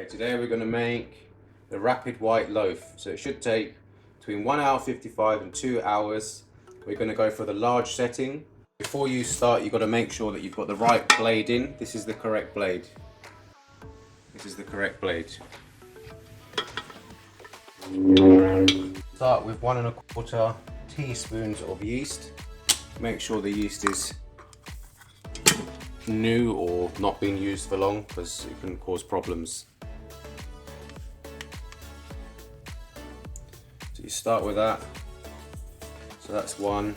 Okay, today we're going to make the rapid white loaf. So it should take between 1 hour 55 and 2 hours. We're going to go for the large setting. Before you start, you've got to make sure that you've got the right blade in. This is the correct blade. This is the correct blade. Start with 1 1/4 teaspoons of yeast. Make sure the yeast is new or not being used for long, because it can cause problems. So you start with that. So that's one.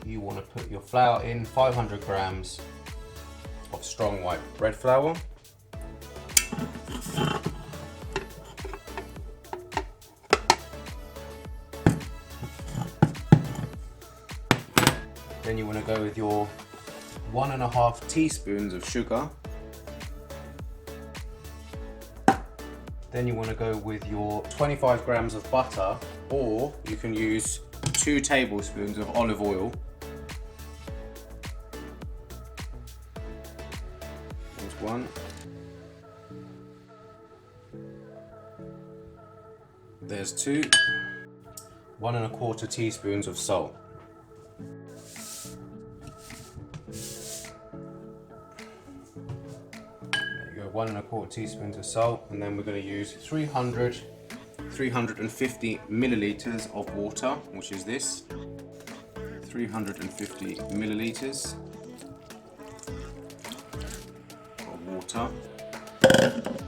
You want to put your flour in, 500 grams of strong white bread flour. Then you want to go with your 1 1/2 teaspoons of sugar. Then you want to go with your 25 grams of butter, or you can use 2 tablespoons of olive oil. There's one. There's 2. 1 1/4 teaspoons of salt. There you go, 1 1/4 teaspoons of salt, and then we're going to use 350 milliliters of water, which is this. 350 milliliters of water.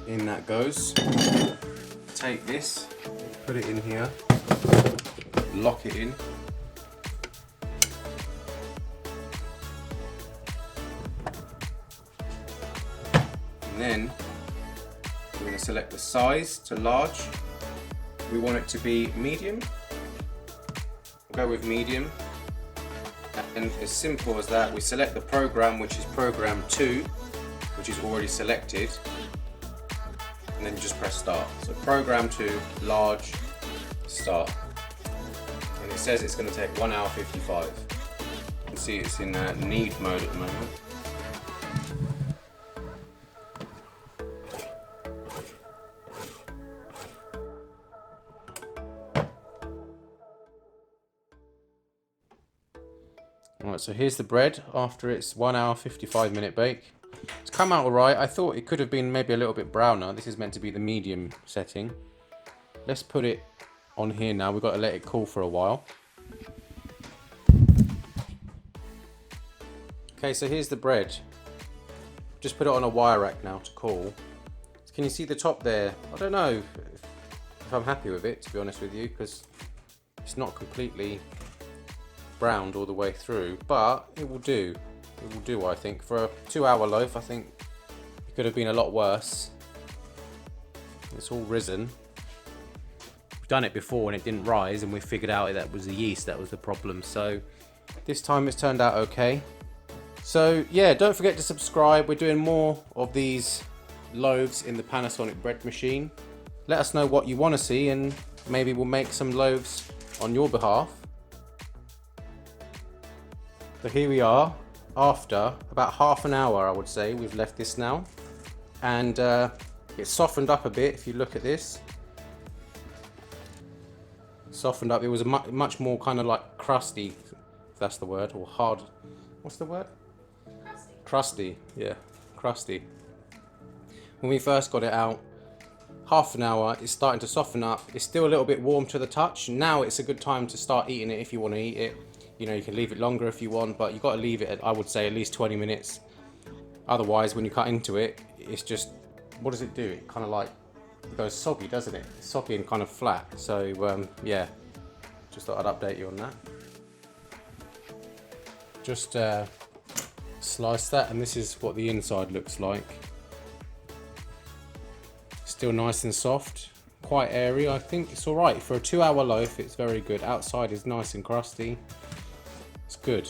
In that goes. Take this, put it in here, lock it in. And then we're going to select the size to large. We want it to be medium. We'll go with medium. And as simple as that, we select the program, which is program 2, which is already selected. And then you just press start. So program 2, large, start. And it says it's going to take 1 hour 55. You can see it's in knead mode at the moment. Alright, so here's the bread after its 1 hour 55 minute bake. It's come out alright. I thought it could have been maybe a little bit browner. This is meant to be the medium setting. Let's put it on here now. We've got to let it cool for a while. Okay, so here's the bread. Just put it on a wire rack now to cool. Can you see the top there? I don't know if I'm happy with it, to be honest with you, because it's not completely browned all the way through, but it will do. It will do, I think. For a 2 hour loaf, I think it could have been a lot worse. It's all risen. We've done it before and it didn't rise, and we figured out that was the yeast that was the problem. So this time it's turned out okay. So yeah, don't forget to subscribe. We're doing more of these loaves in the Panasonic bread machine. Let us know what you want to see, and maybe we'll make some loaves on your behalf. So here we are, after about half an hour, I would say, we've left this now. And it's softened up a bit, if you look at this. Softened up, it was a much more kind of like crusty, if that's the word, or hard. What's the word? Crusty. Crusty, yeah, crusty. When we first got it out, half an hour, it's starting to soften up. It's still a little bit warm to the touch. Now it's a good time to start eating it if you want to eat it. You know, you can leave it longer if you want, but you've got to leave it at, I would say, at least 20 minutes. Otherwise, when you cut into it, it's just, what does it do? It kind of like, it goes soggy, doesn't it? It's soggy and kind of flat. So, yeah, just thought I'd update you on that. Just slice that, and this is what the inside looks like. Still nice and soft, quite airy. I think it's all right. For a 2 hour loaf, it's very good. Outside is nice and crusty. It's good.